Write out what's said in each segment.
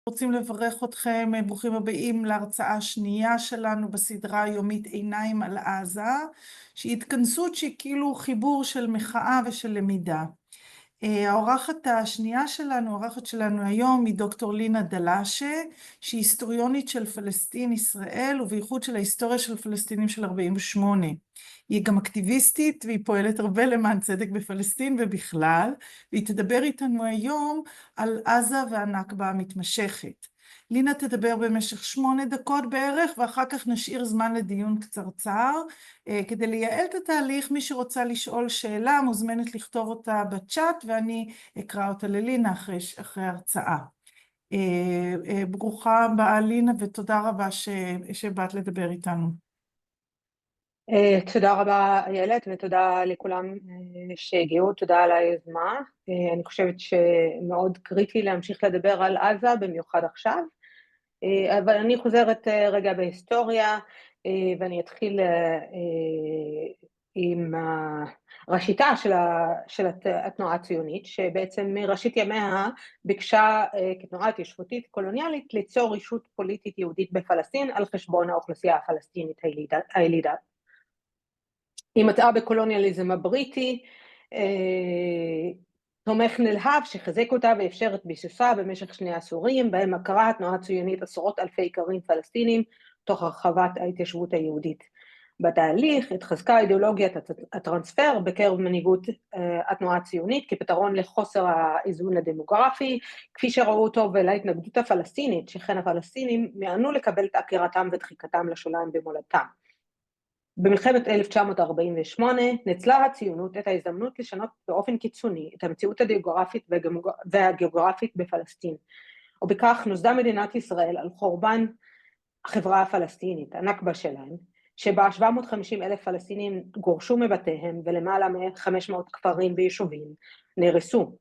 רוצים לברך אתכם, ברוכים הבאים להרצאה השנייה שלנו בסדרה היומית עיניים על עזה, שהיא התכנסות שהיא כאילו חיבור של מחאה ושל למידה. האורחת השנייה שלנו, האורחת שלנו היום היא דוקטור לינה דלאשה, שהיא היסטוריונית של פלסטין ישראל ובייחוד של ההיסטוריה של פלסטינים של 48. היא גם אקטיביסטית והיא פועלת הרבה למען צדק בפלסטין ובכלל, והיא תדבר איתנו היום על עזה והנכבה המתמשכת. לינה תדבר במשך 8 דקות בערך, ואחר כך נשאיר זמן לדיון קצרצר. כדי לייעל את התהליך, מי שרוצה לשאול שאלה מוזמנת לכתוב אותה בצ'אט, ואני אקרא אותה ללינה אחרי ההרצאה. ברוכה הבאה לינה, ותודה רבה שבאת לדבר איתנו. תודה רבה איילת ותודה לכולם שהגיעו, תודה על היוזמה. אני חושבת שמאוד קריטי להמשיך לדבר על עזה, במיוחד עכשיו, אבל אני חוזרת רגע בהיסטוריה, ואני אתחיל עם ראשיתה של התנועה הציונית, שבעצם מראשית ימיה ביקשה כתנועה התיישבותית קולוניאלית ליצור רשות פוליטית יהודית בפלסטין על חשבון האוכלוסייה הפלסטינית הילידה. היא מצאה בקולוניאליזם הבריטי תומך נלהב שחזק אותה ואפשר את ביסוסה במשך 2 עשורים, בהם עקרה התנועה הציונית עשרות אלפי איכרים פלסטינים תוך הרחבת ההתיישבות היהודית. בתהליך התחזקה אידיאולוגיית הטרנספר בקרב מנהיגות התנועה הציונית כפתרון לחוסר האיזון הדמוגרפי, כפי שראו אותו, ולהתנגדות הפלסטינית, שכן הפלסטינים מיענו לקבל את עקירתם ודחיקתם לשוליים במולדתם. במלחמת 1948 ניצלה הציונות את ההזדמנות לשנות באופן קיצוני את המציאות הדמוגרפית והגיאוגרפית בפלסטין, ובכך נוסדה מדינת ישראל על חורבן החברה הפלסטינית, הנכבה שלהם, שבה 750,000 פלסטינים גורשו מבתיהם ולמעלה מ-500 כפרים ויישובים נהרסו.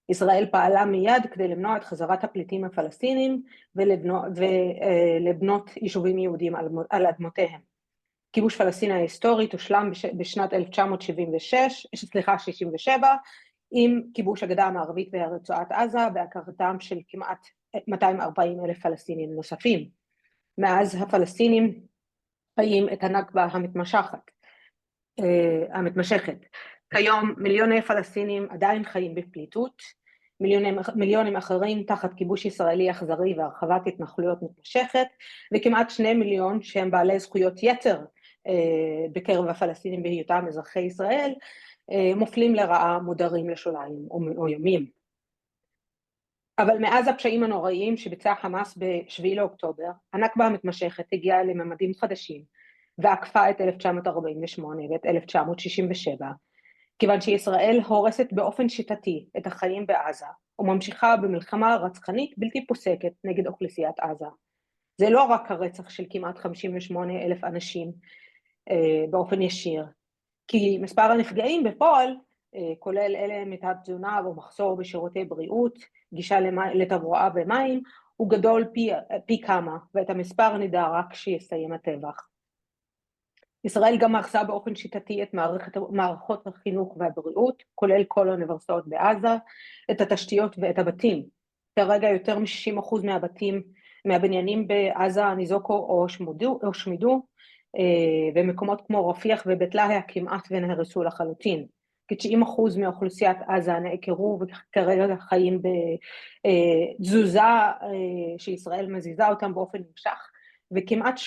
ישראל פעלה מיד כדי למנוע את חזרת הפליטים הפלסטינים ולבנות יישובים יהודיים על אדמותיהם. כיבוש פלסטין ההיסטורית הושלם בשנת 67 עם כיבוש הגדה המערבית ורצועת עזה בהכרתם של כמעט 240,000 פלסטינים נוספים. מאז הפלסטינים חיים את הנכבה המתמשכת. כיום מיליוני פלסטינים עדיין חיים בפליטות, מיליונים אחרים תחת כיבוש ישראלי אכזרי והרחבת התנחלויות מתמשכת, וכמעט 2 מיליון שהם בעלי זכויות יתר בקרב הפלסטינים בהיותם אזרחי ישראל, מופלים לרעה, מודרים לשוליים או ימים. אבל מאז הפשעים הנוראיים שביצע חמאס ב7 לאוקטובר, הנכבה המתמשכת הגיעה לממדים חדשים, ועקפה את 1948 ואת 1967, כיוון שישראל הורסת באופן שיטתי את החיים בעזה, וממשיכה במלחמה רצחנית בלתי פוסקת נגד אוכלוסיית עזה. זה לא רק הרצח של כמעט 58,000 אנשים באופן ישיר, כי מספר הנפגעים בפועל, כולל אלה מתת תזונה ומחסור בשירותי בריאות, גישה לתברואה ומים, הוא גדול פי כמה, ואת המספר נדע רק כשיסתיים הטבח. ישראל גם הרסה באופן שיטתי את מערכות החינוך והבריאות, כולל כל האוניברסיטאות בעזה, את התשתיות ואת הבתים. כרגע יותר מ-60% מהבניינים בעזה ניזוקו או שמידו, ומקומות כמו רפיח ובית לחם כמעט ונהרסו לחלוטין. כ-90% מאוכלוסיית עזה נעקרו וכרגע חיים בתזוזה שישראל מזיזה אותם באופן נמשך, וכמעט 83%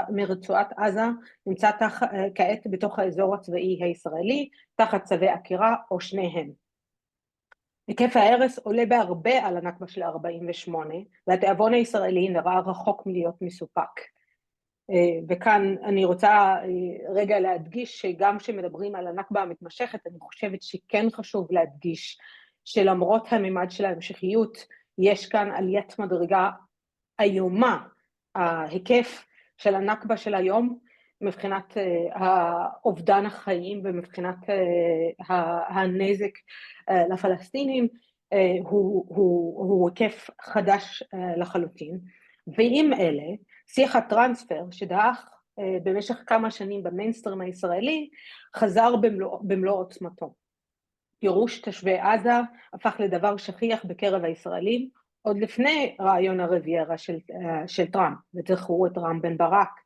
מרצועת עזה נמצא כעת בתוך האזור הצבאי הישראלי, תחת צווי עקירה או שניהם. היקף ההרס עולה בהרבה על הנכבה של 48, והתיאבון הישראלי נראה רחוק מלהיות מסופק. וכאן אני רוצה רגע להדגיש שגם כשמדברים על הנכבה המתמשכת, אני חושבת שכן חשוב להדגיש שלמרות הממד של ההמשכיות, יש כאן עליית מדרגה איומה. ההיקף של הנכבה של היום, מבחינת אובדן החיים ומבחינת הנזק לפלסטינים, הוא היקף חדש לחלוטין. ועם אלה, שיח הטרנספר שדעך במשך כמה שנים במיינסטרים הישראלי, חזר במלוא עוצמתו. גירוש תושבי עזה הפך לדבר שכיח בקרב הישראלים, עוד לפני רעיון הרביירה של טראמפ, וזכרו את רם בן ברק,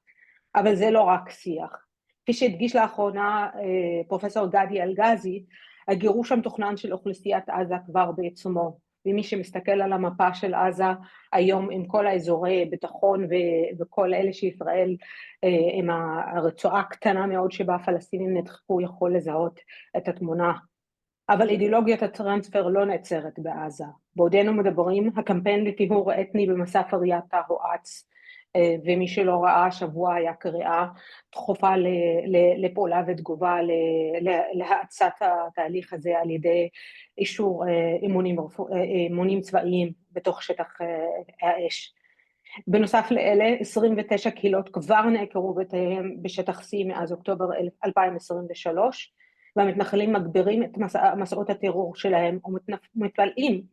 אבל זה לא רק שיח. כפי שהדגיש לאחרונה פרופסור גדי אלגזי, הגירוש המתוכנן של אוכלוסיית עזה כבר בעיצומו, ומי שמסתכל על המפה של עזה היום עם כל האזורי ביטחון וכל אלה שישראל עם הרצועה הקטנה מאוד שבה הפלסטינים נדחקו יכול לזהות את התמונה. אבל אידיאולוגיית הטרנספר לא נעצרת בעזה. בעודנו מדברים, הקמפיין לטיהור אתני במסע פרייתה הואץ, ומי שלא ראה השבוע היה קריאה דחופה לפעולה ותגובה להאצת התהליך הזה על ידי אישור אימונים צבאיים בתוך שטח האש. בנוסף לאלה, 29 קהילות כבר נעקרו בתיהם בשטח C מאז אוקטובר 2023, והמתנחלים מגבירים את מסעות הטרור שלהם ומתפארים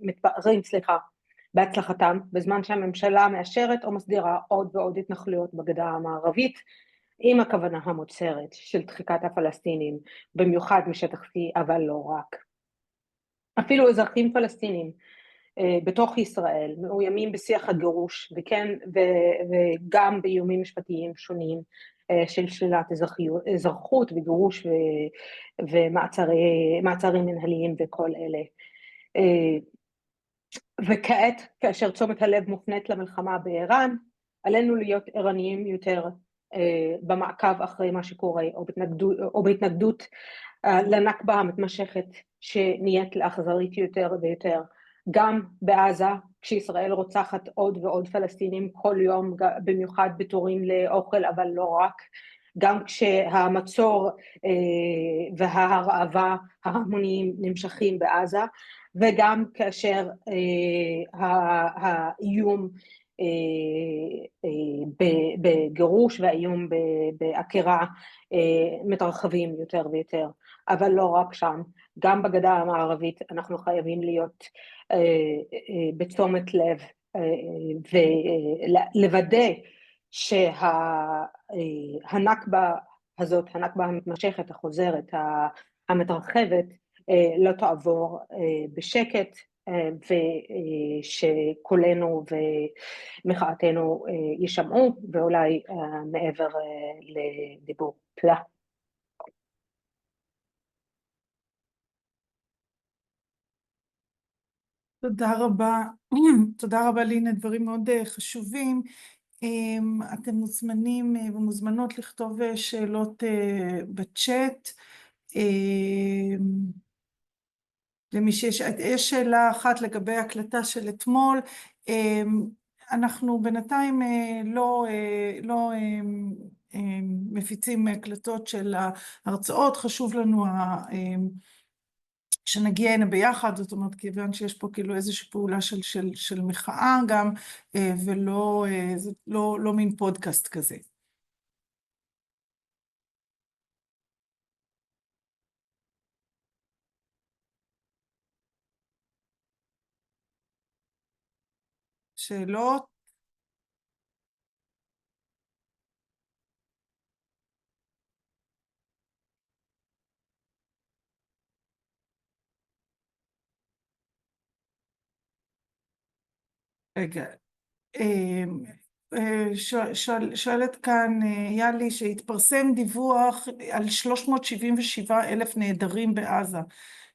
בהצלחתם, בזמן שהממשלה מאשרת או מסדירה עוד ועוד התנחלויות בגדה המערבית, עם הכוונה המוצהרת של דחיקת הפלסטינים, במיוחד משטח C, אבל לא רק. אפילו אזרחים פלסטינים בתוך ישראל מאוימים בשיח הגירוש, וגם באיומים משפטיים שונים של שלילת אזרחות וגירוש ומעצרים מנהליים וכל אלה. וכעת, כאשר תשומת הלב מופנית למלחמה באיראן, עלינו להיות ערניים יותר במעקב אחרי מה שקורה, או בהתנגדות לנכבה המתמשכת שנהיית לאכזרית יותר ויותר. גם בעזה, כשישראל רוצחת עוד ועוד פלסטינים כל יום, במיוחד בתורים לאוכל, אבל לא רק, גם כשהמצור וההרעבה ההמוניים נמשכים בעזה, וגם כאשר האיום בגירוש והאיום בעקירה מתרחבים יותר ויותר, אבל לא רק שם, גם בגדה המערבית אנחנו חייבים להיות בתשומת לב ולוודא שהנכבה הזאת, הנכבה המתמשכת, החוזרת, המתרחבת, לא תעבור בשקט, ושקולנו ומחאתנו יישמעו, ואולי מעבר לדיבור. תודה. תודה רבה, תודה רבה לינה, דברים מאוד חשובים. אתם מוזמנים ומוזמנות לכתוב שאלות בצ'אט. למי יש שאלה אחת לגבי הקלטה של אתמול, אנחנו בינתיים לא מפיצים הקלטות של ההרצאות, חשוב לנו שנגיע הנה ביחד, זאת אומרת, כיוון שיש פה כאילו איזושהי פעולה של מחאה גם, ולא לא מין פודקאסט כזה. שאלות? רגע, שואלת כאן יאלי שהתפרסם דיווח על 377,000 נעדרים בעזה.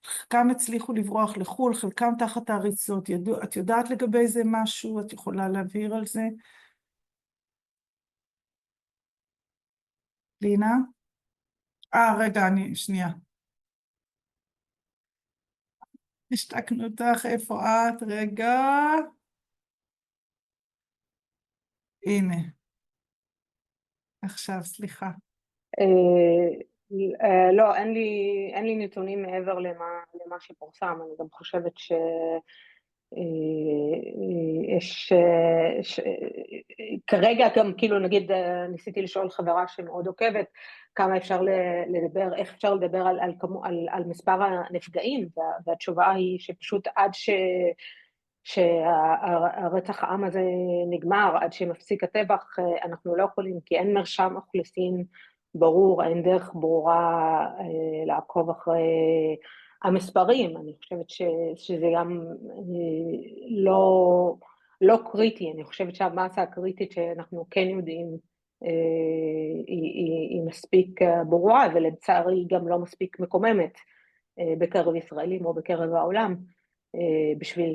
חלקם הצליחו לברוח לחול, חלקם תחת ההריסות. את יודעת לגבי זה משהו? את יכולה להבהיר על זה? לינה? רגע, שנייה. השתקנו אותך, איפה את? רגע. הנה. עכשיו, סליחה. לא, אין לי נתונים מעבר למה שפורסם. אני גם חושבת יש כרגע גם כאילו נגיד ניסיתי לשאול חברה שמאוד עוקבת כמה אפשר לדבר, איך אפשר לדבר על מספר הנפגעים, והתשובה היא שפשוט עד שהרצח העם הזה נגמר, עד שמפסיק הטבח, אנחנו לא יכולים, כי אין מרשם אוכלוסין ברור, אין דרך ברורה לעקוב אחרי המספרים, אני חושבת שזה גם לא קריטי, אני חושבת שהמסה הקריטית שאנחנו כן יודעים היא מספיק ברורה, ולצערי גם לא מספיק מקוממת בקרב ישראלים או בקרב העולם, בשביל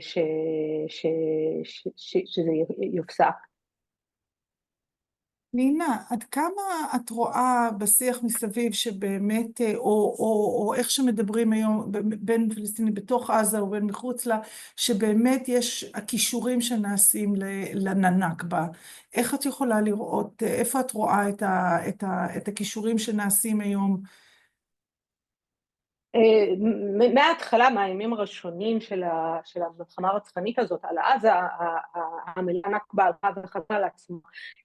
שזה יופסק. לינה, עד כמה את רואה בשיח מסביב שבאמת, או איך שמדברים היום בין פלסטינים בתוך עזה ובין מחוץ לה, שבאמת יש הכישורים שנעשים לנכבה? איך את יכולה לראות, איפה את רואה את הכישורים שנעשים היום? מההתחלה, מהימים הראשונים של המלחמה הרצחנית הזאת על עזה, המילה נכבה חזרה על עצמה,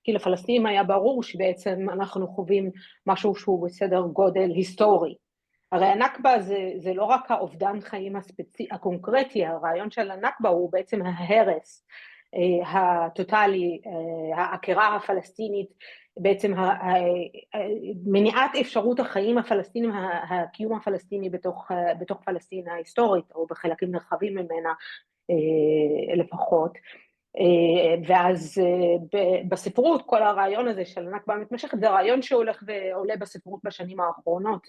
כי לפלסטינים היה ברור שבעצם אנחנו חווים משהו שהוא בסדר גודל היסטורי. הרי הנכבה זה לא רק האובדן חיים הקונקרטי, הרעיון של הנכבה הוא בעצם ההרס הטוטלי, העקירה הפלסטינית, בעצם מניעת אפשרות החיים הפלסטינים, הקיום הפלסטיני בתוך פלסטין ההיסטורית, או בחלקים נרחבים ממנה לפחות. ואז בספרות כל הרעיון הזה של הנכבה המתמשכת, זה רעיון שהולך ועולה בספרות בשנים האחרונות,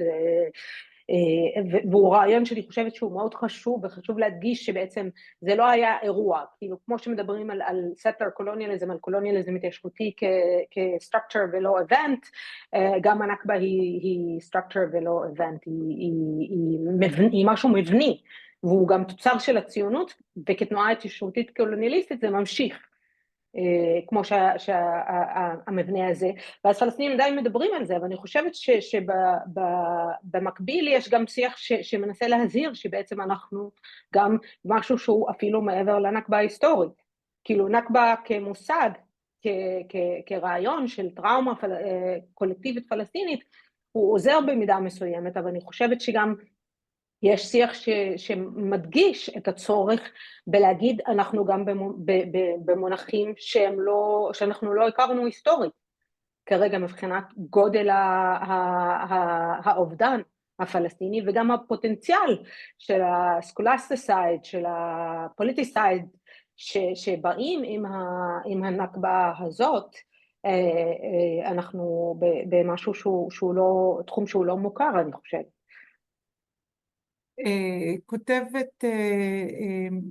והוא רעיון שאני חושבת שהוא מאוד חשוב, וחשוב להדגיש שבעצם זה לא היה אירוע, כאילו כמו שמדברים על settler colonialism, על קולוניאליזם התיישבותי כ-structure ולא event, גם הנכבה היא structure ולא event, היא משהו מבני, והוא גם תוצר של הציונות, וכתנועה התיישבותית קולוניאליסטית זה ממשיך. כמו שהמבנה הזה, ואז פלסטינים עדיין מדברים על זה, אבל אני חושבת שבמקביל יש גם שיח שמנסה להזהיר שבעצם אנחנו גם משהו שהוא אפילו מעבר לנכבה ההיסטורית, כאילו נכבה כמושג, כרעיון של טראומה קולקטיבית פלסטינית, הוא עוזר במידה מסוימת, אבל אני חושבת שגם יש שיח שמדגיש את הצורך בלהגיד אנחנו גם במונחים שאנחנו לא הכרנו היסטורית, כרגע מבחינת גודל האובדן הפלסטיני, וגם הפוטנציאל של הסקולסטיסייד, של הפוליטיסייד, שבאים עם הנכבה הזאת, אנחנו במשהו שהוא לא, תחום שהוא לא מוכר, אני חושבת. כותבת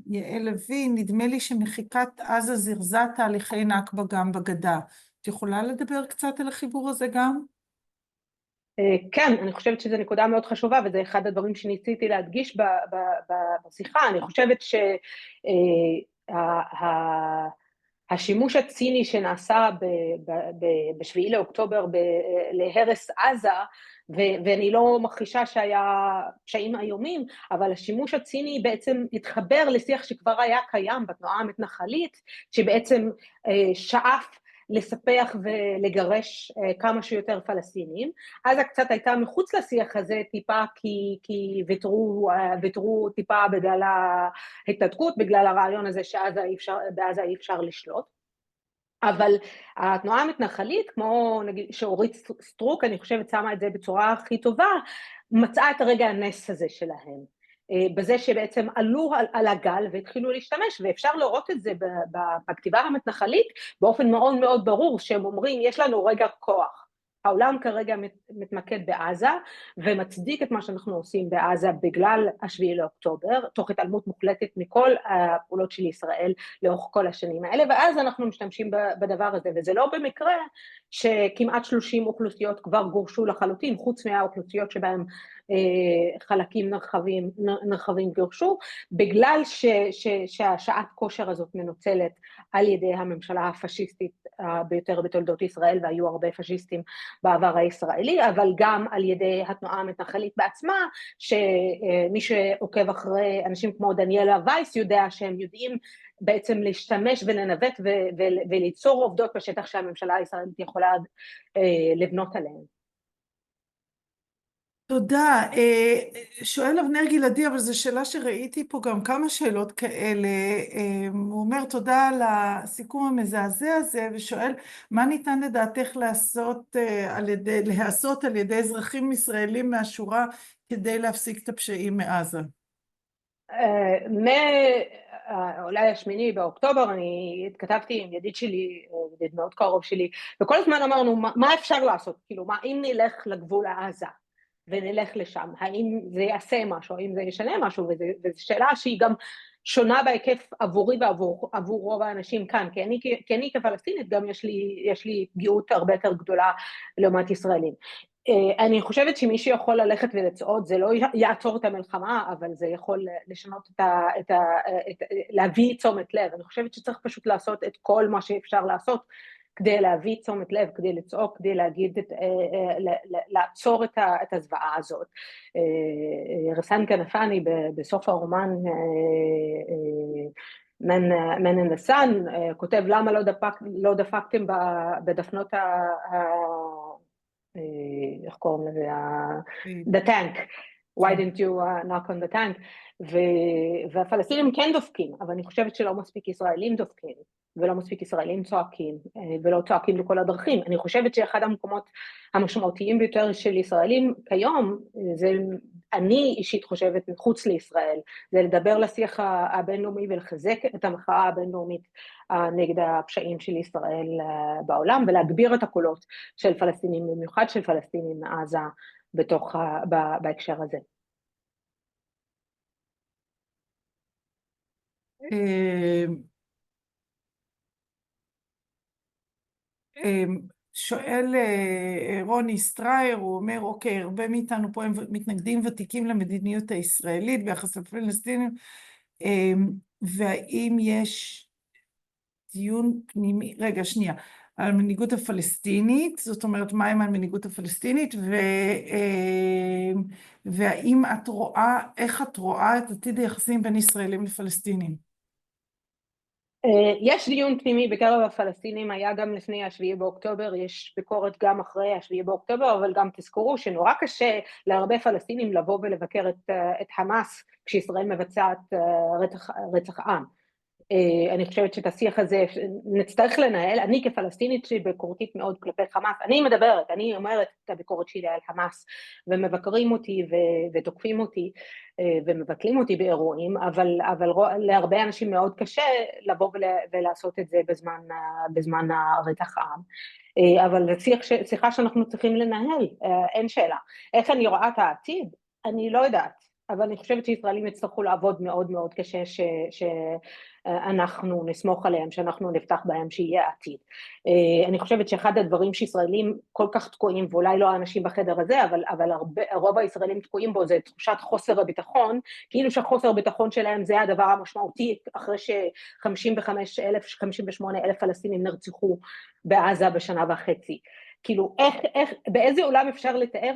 יעל לוי, נדמה לי שמחיקת עזה זרזה תהליכי נכבה גם בגדה. את יכולה לדבר קצת על החיבור הזה גם? כן, אני חושבת שזו נקודה מאוד חשובה, וזה אחד הדברים שניסיתי להדגיש בשיחה. אני חושבת שהשימוש הציני שנעשה ב7 לאוקטובר להרס עזה, ואני לא מכחישה שהיה פשעים איומים, אבל השימוש הציני בעצם התחבר לשיח שכבר היה קיים בתנועה המתנחלית, שבעצם שאף לספח ולגרש כמה שיותר פלסטינים. עזה קצת הייתה מחוץ לשיח הזה טיפה, כי ויתרו טיפה בגלל ההתנתקות, בגלל הרעיון הזה שבעזה אי אפשר לשלוט. אבל התנועה המתנחלית, כמו נגיד שאורית סטרוק, אני חושבת שמה את זה בצורה הכי טובה, מצאה את הרגע הנס הזה שלהם, בזה שבעצם עלו על הגל והתחילו להשתמש, ואפשר לראות את זה בכתיבה המתנחלית באופן מאוד מאוד ברור, שהם אומרים יש לנו רגע כוח, העולם כרגע מתמקד בעזה, ומצדיק את מה שאנחנו עושים בעזה בגלל השביעי לאוקטובר, תוך התעלמות מוחלטת מכל הפעולות של ישראל לאורך כל השנים האלה, ואז אנחנו משתמשים בדבר הזה, וזה לא במקרה שכמעט 30 אוכלוסיות כבר גורשו לחלוטין, חוץ מהאוכלוסיות שבהם חלקים נרחבים גורשו, בגלל שהשעת כושר הזאת מנוצלת על ידי הממשלה הפשיסטית ביותר בתולדות ישראל, והיו הרבה פשיסטים בעבר הישראלי, אבל גם על ידי התנועה המתנחלית בעצמה, שמי שעוקב אחרי אנשים כמו דניאלה וייס יודע שהם יודעים בעצם להשתמש ולנווט וליצור עובדות בשטח שהממשלה הישראלית יכולה לבנות עליהן. תודה. שואל אבנר גלעדי, אבל זו שאלה שראיתי פה גם כמה שאלות כאלה. הוא אומר תודה על הסיכום המזעזע הזה, ושואל מה ניתן לדעתך להיעשות על ידי אזרחים ישראלים מהשורה כדי להפסיק את הפשעים מעזה? אולי השמיני באוקטובר אני התכתבתי עם ידיד שלי, ידיד מאוד קרוב שלי, וכל הזמן אמרנו מה אפשר לעשות, כאילו אם נלך לגבול לעזה ונלך לשם, האם זה יעשה משהו, האם זה ישנה משהו, וזו שאלה שהיא גם שונה בהיקף עבורי ועבור רוב האנשים כאן, כי אני כפלסטינית גם יש לי פגיעות הרבה יותר גדולה לעומת ישראלים. אני חושבת שמי שיכול ללכת ולצעוד, זה לא יעצור את המלחמה, אבל זה יכול לשנות להביא תשומת לב. אני חושבת שצריך פשוט לעשות את כל מה שאפשר לעשות, כדי להביא תשומת לב, כדי לצעוק, כדי לעצור את הזוועה הזאת. רס"ן כנפני בסוף הרומן Man in the Sun, כותב למה לא דפקתם בדפנות איך קוראים לזה? The tank. Why didn't you knock on the tank? והפלסטינים כן דופקים, אבל אני חושבת שלא מספיק ישראלים דופקים, ולא מספיק ישראלים צועקים, ולא צועקים לכל הדרכים. אני חושבת שאחד המקומות המשמעותיים ביותר של ישראלים כיום, זה אני אישית חושבת מחוץ לישראל, זה לדבר לשיח הבינלאומי ולחזק את המחאה הבינלאומית נגד הפשעים של ישראל בעולם, ולהגביר את הקולות של פלסטינים, במיוחד של פלסטינים מעזה בהקשר הזה. שואל רוני סטרייר, הוא אומר, אוקיי, הרבה מאיתנו פה הם מתנגדים ותיקים למדיניות הישראלית ביחס לפלסטינים, והאם יש דיון פנימי, רגע, שנייה, על המנהיגות הפלסטינית, זאת אומרת, מה עם המנהיגות הפלסטינית, והאם את רואה, איך את רואה את עתיד היחסים בין ישראלים לפלסטינים? יש דיון פנימי בקרב הפלסטינים, היה גם לפני השביעי באוקטובר, יש ביקורת גם אחרי השביעי באוקטובר, אבל גם תזכרו שנורא קשה להרבה פלסטינים לבוא ולבקר את חמאס כשישראל מבצעת רצח עם. אני חושבת שאת השיח הזה נצטרך לנהל, אני כפלסטינית שביקורתית מאוד כלפי חמאס, אני מדברת, אני אומרת את הביקורת שלי על חמאס, ומבקרים אותי ותוקפים אותי, ומבטלים אותי באירועים, אבל להרבה אנשים מאוד קשה לבוא ולעשות את זה בזמן הרצח עם. אבל שיחה שאנחנו צריכים לנהל, אין שאלה. איך אני רואה את העתיד? אני לא יודעת. אבל אני חושבת שישראלים יצטרכו לעבוד מאוד מאוד קשה שאנחנו נסמוך עליהם, שאנחנו נפתח בהם שיהיה עתיד. אני חושבת שאחד הדברים שישראלים כל כך תקועים, ואולי לא האנשים בחדר הזה, אבל רוב הישראלים תקועים בו, זה תחושת חוסר הביטחון, כאילו שהחוסר הביטחון שלהם זה הדבר המשמעותי, אחרי ש-55,000, 58,000 פלסטינים נרצחו בעזה בשנה וחצי. כאילו, באיזה עולם אפשר לתאר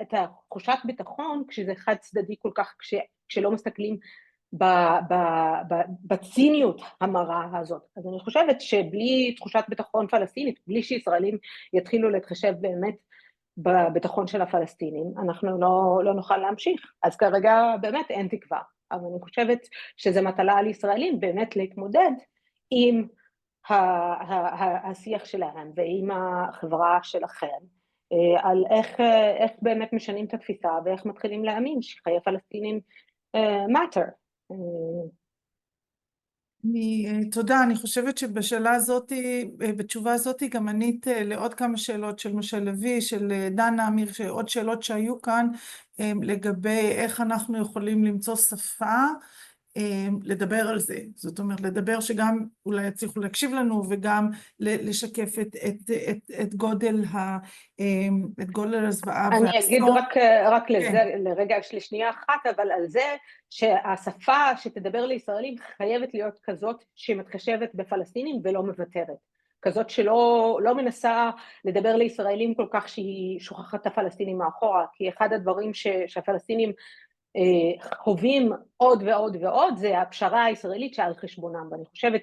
את התחושת ביטחון, כשזה חד צדדי כל כך, כשלא מסתכלים בציניות המרה הזאת. אז אני חושבת שבלי תחושת ביטחון פלסטינית, בלי שישראלים יתחילו להתחשב באמת בביטחון של הפלסטינים, אנחנו לא נוכל להמשיך. אז כרגע באמת אין תקווה, אבל אני חושבת שזה מטלה על ישראלים באמת להתמודד עם השיח שלהם ועם החברה שלכם, על איך באמת משנים את התפיסה ואיך מתחילים להאמין שחיי פלסטינים matter. תודה, אני חושבת שבשאלה הזאת, בתשובה הזאת גם ענית לעוד כמה שאלות של משה לוי, של דנה אמיר, עוד שאלות שהיו כאן לגבי איך אנחנו יכולים למצוא שפה לדבר על זה, זאת אומרת לדבר שגם אולי יצליחו להקשיב לנו וגם לשקף את גודל הזוועה. אני אגיד רק לרגע לשנייה אחת, אבל על זה שהשפה שתדבר לישראלים חייבת להיות כזאת שמתחשבת בפלסטינים ולא מוותרת, כזאת שלא מנסה לדבר לישראלים כל כך שהיא שוכחת את הפלסטינים מאחורה, כי אחד הדברים שהפלסטינים חווים עוד ועוד ועוד, זה הפשרה הישראלית שעל חשבונם, ואני חושבת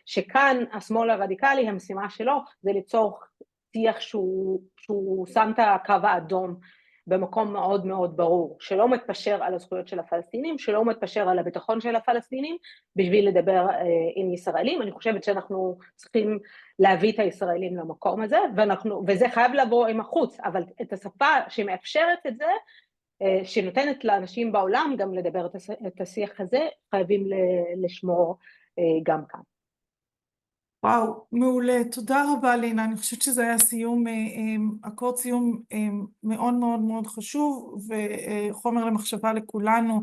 שכאן השמאל הרדיקלי, המשימה שלו, זה ליצור שיח שהוא שם את הקו האדום במקום מאוד מאוד ברור, שלא מתפשר על הזכויות של הפלסטינים, שלא מתפשר על הביטחון של הפלסטינים, בשביל לדבר עם ישראלים. אני חושבת שאנחנו צריכים להביא את הישראלים למקום הזה, וזה חייב לבוא עם החוץ, אבל את השפה שמאפשרת את זה, שנותנת לאנשים בעולם גם לדבר את השיח הזה, חייבים לשמור גם כאן. וואו, מעולה. תודה רבה, לינה. אני חושבת שזה היה סיום, אקורד סיום מאוד מאוד מאוד חשוב, וחומר למחשבה לכולנו.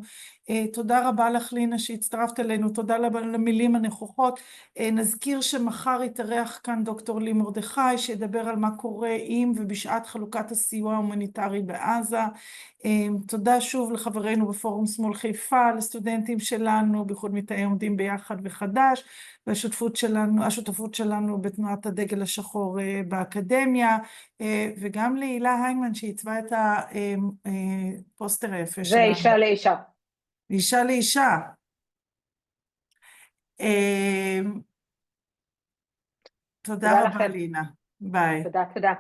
תודה רבה לך, לינה, שהצטרפת אלינו. תודה למילים הנכוחות. נזכיר שמחר יתארח כאן דוקטור לי מרדכי, שידבר על מה קורה עם ובשעת חלוקת הסיוע ההומניטרי בעזה. תודה שוב לחברינו בפורום שמאל חיפה, לסטודנטים שלנו, בייחוד מתאי עומדים ביחד וחדש, והשותפות שלנו בתנועת הדגל השחור באקדמיה, וגם להילה היימן שעיצבה את הפוסטר היפה שלנו. זה אישה לאישה. אישה לאישה. תודה רבה, לינה. ביי. תודה.